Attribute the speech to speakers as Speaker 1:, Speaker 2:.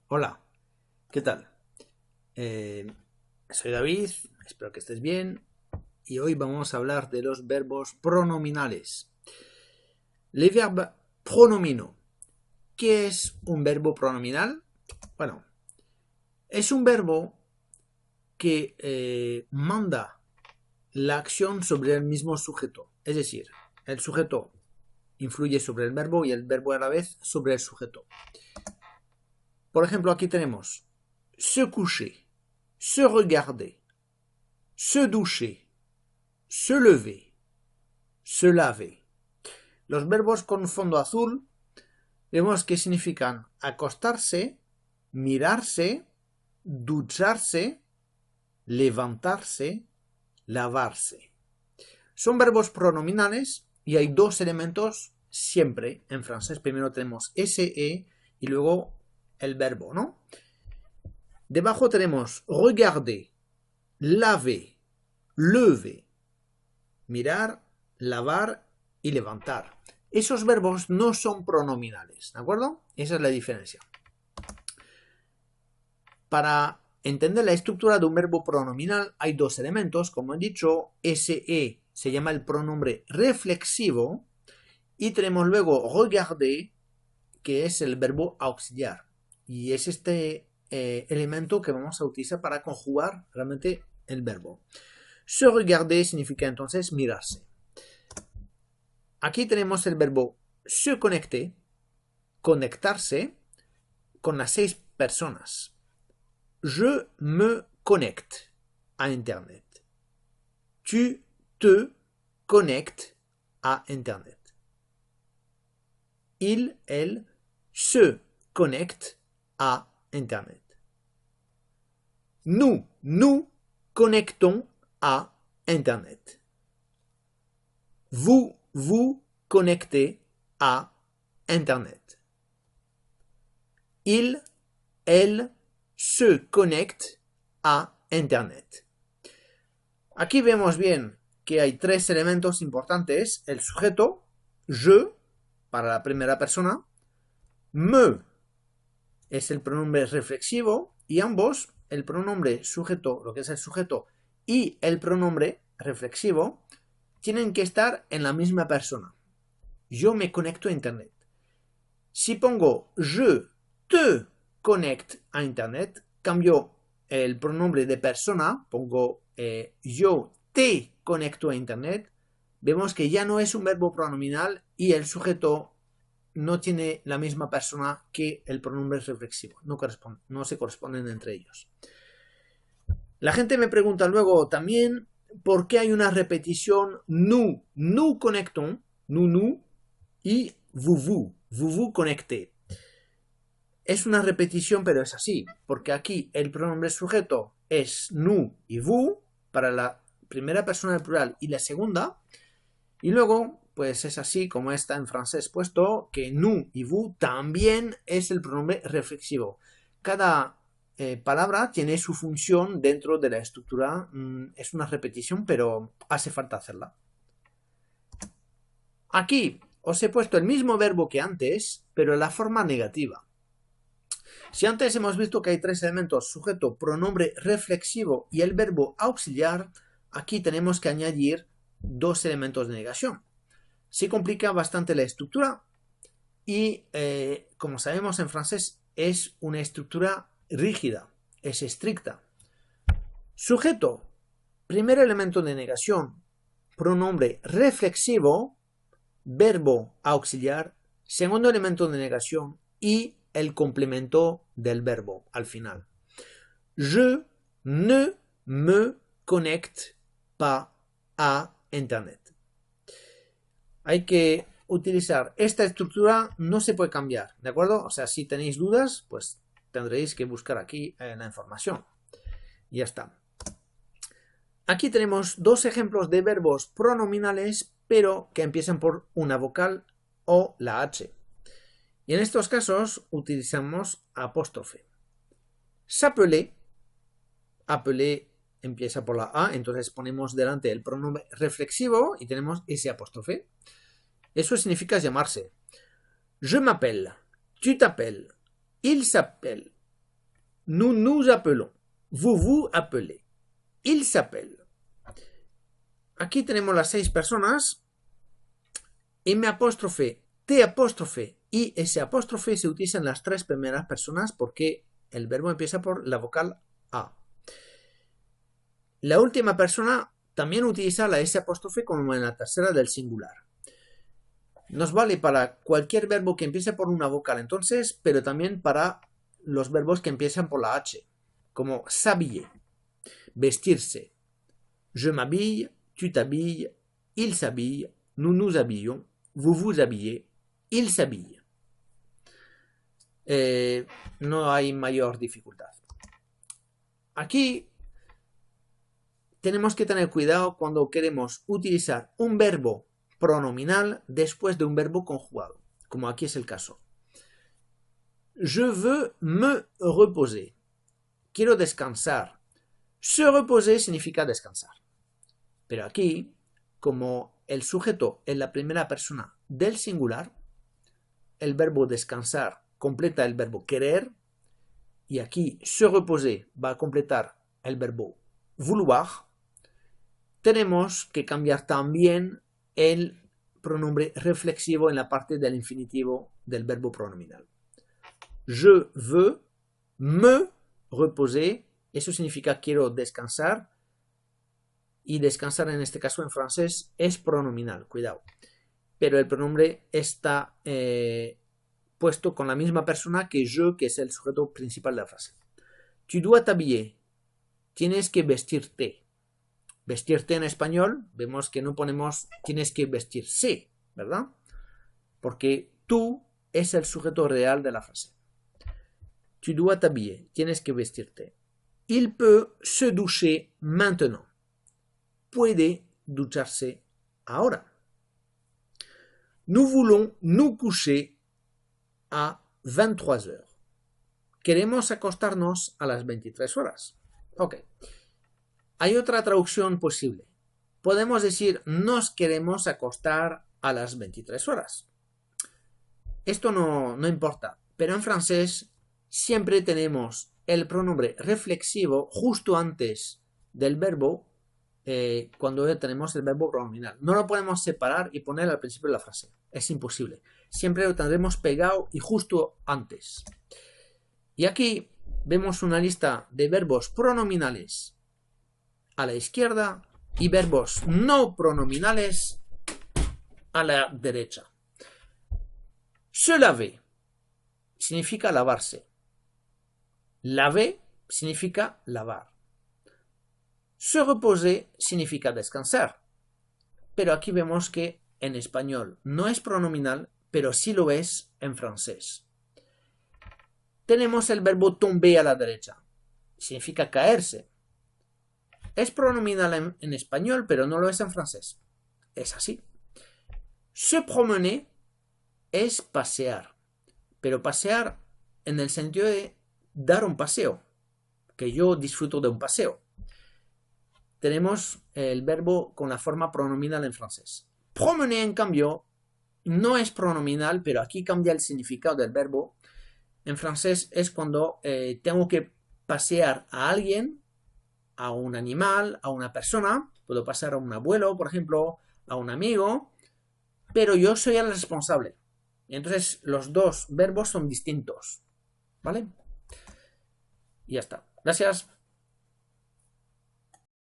Speaker 1: Hola, ¿qué tal? Eh, Soy David, espero que estés bien y hoy vamos a hablar de los verbos pronominales. Les verbes pronominaux. ¿Qué es un verbo pronominal? Bueno, es un verbo que manda la acción sobre el mismo sujeto. Es decir, el sujeto influye sobre el verbo y el verbo a la vez sobre el sujeto. Por ejemplo, aquí tenemos se coucher, se regarder, se doucher, se lever, se laver. Los verbos con fondo azul vemos que significan acostarse, mirarse, ducharse, levantarse, lavarse. Son verbos pronominales y hay dos elementos siempre en francés. Primero tenemos SE y luego el verbo, ¿no? Debajo tenemos regarder, laver, lever, mirar, lavar y levantar. Esos verbos no son pronominales, ¿de acuerdo? Esa es la diferencia. Para entender la estructura de un verbo pronominal hay dos elementos, como he dicho, SE se llama el pronombre reflexivo y tenemos luego regarder, que es el verbo auxiliar. Y es este elemento que vamos a utilizar para conjugar realmente el verbo. Se regarder significa entonces mirarse. Aquí tenemos el verbo se conecter, conectarse, con las 6 personas. Je me connecte à Internet. Tu te connectes à Internet. Il, elle, se connectent à Internet. Nous, nous connectons à Internet. Vous, vous connectez à Internet. Il, elle se connecte a Internet. Aquí vemos bien que hay tres elementos importantes. El sujeto, je, para la primera persona, me es el pronombre reflexivo y ambos, el pronombre sujeto, lo que es el sujeto, y el pronombre reflexivo, tienen que estar en la misma persona. Yo me conecto a Internet. Si pongo je te connecte a Internet, cambio el pronombre de persona, pongo yo te conecto a Internet, vemos que ya no es un verbo pronominal y el sujeto no tiene la misma persona que el pronombre reflexivo, no se corresponden entre ellos. La gente me pregunta luego también por qué hay una repetición nous connectons, nous, y vous connectez. Es una repetición, pero es así, porque aquí el pronombre sujeto es nous y vous para la primera persona del plural y la segunda, y luego pues es así como está en francés puesto que nous y vous también es el pronombre reflexivo. Cada palabra tiene su función dentro de la estructura, es una repetición, pero hace falta hacerla. Aquí os he puesto el mismo verbo que antes, pero en la forma negativa. Si antes hemos visto que hay tres elementos, sujeto, pronombre reflexivo y el verbo auxiliar, aquí tenemos que añadir dos elementos de negación. Se complica bastante la estructura y, como sabemos en francés, es una estructura rígida, es estricta. Sujeto, primer elemento de negación, pronombre reflexivo, verbo auxiliar, segundo elemento de negación y el complemento del verbo al final. Je ne me connecte pas a Internet. Hay que utilizar esta estructura, no se puede cambiar, ¿de acuerdo? O sea, si tenéis dudas, pues tendréis que buscar aquí la información. Y ya está. Aquí tenemos dos ejemplos de verbos pronominales, pero que empiezan por una vocal o la H. Y en estos casos utilizamos apóstrofe. S'appeler, appeler empieza por la A, entonces ponemos delante el pronombre reflexivo y tenemos ese apóstrofe. Eso significa llamarse. Je m'appelle, tu t'appelles, il s'appelle, Nous nous appelons. Vous vous appelez. Il s'appelle. Aquí tenemos las 6 personas. M apóstrofe, T apóstrofe y S apóstrofe se utilizan las 3 primeras personas porque el verbo empieza por la vocal A. La última persona también utiliza la S apóstrofe como en la tercera del singular. Nos vale para cualquier verbo que empiece por una vocal entonces, pero también para los verbos que empiezan por la H, como s'habiller, vestirse. Je m'habille, tu t'habilles, il s'habille, nous nous habillons, vous vous habillez, il s'habille. No hay mayor dificultad. Aquí tenemos que tener cuidado cuando queremos utilizar un verbo pronominal después de un verbo conjugado, como aquí es el caso. Je veux me reposer. Quiero descansar. Se reposer significa descansar. Pero aquí, como el sujeto es la primera persona del singular, el verbo descansar completa el verbo querer, y aquí se reposer va a completar el verbo vouloir, tenemos que cambiar también el pronombre reflexivo en la parte del infinitivo del verbo pronominal. Je veux me reposer, eso significa quiero descansar, y descansar en este caso en francés es pronominal, cuidado. Pero el pronombre está puesto con la misma persona que je, que es el sujeto principal de la frase. Tu dois t'habiller, tienes que vestirte. Vestirte en español, vemos que no ponemos tienes que vestirse, ¿verdad? Porque tú es el sujeto real de la frase. Tu dois t'habiller, tienes que vestirte. Il peut se doucher maintenant. Puede ducharse ahora. Nous voulons nous coucher a 23 heures. Queremos acostarnos a las 23 horas. Ok. Hay otra traducción posible. Podemos decir nos queremos acostar a las 23 horas. Esto no importa, pero en francés siempre tenemos el pronombre reflexivo justo antes del verbo cuando tenemos el verbo pronominal. No lo podemos separar y poner al principio de la frase. Es imposible. Siempre lo tendremos pegado y justo antes. Y aquí vemos una lista de verbos pronominales a la izquierda y verbos no pronominales a la derecha. Se laver significa lavarse. Laver significa lavar. Se reposer significa descansar. Pero aquí vemos que en español no es pronominal, pero sí lo es en francés. Tenemos el verbo tomber a la derecha. Significa caerse. Es pronominal en español, pero no lo es en francés. Es así. Se promener es pasear. Pero pasear en el sentido de dar un paseo. Que yo disfruto de un paseo. Tenemos el verbo con la forma pronominal en francés. Promener, en cambio, no es pronominal, pero aquí cambia el significado del verbo. En francés es cuando tengo que pasear a alguien, a un animal, a una persona. Puedo pasar a un abuelo, por ejemplo, a un amigo, pero yo soy el responsable. Y entonces los dos verbos son distintos. ¿Vale? Y ya está. Gracias.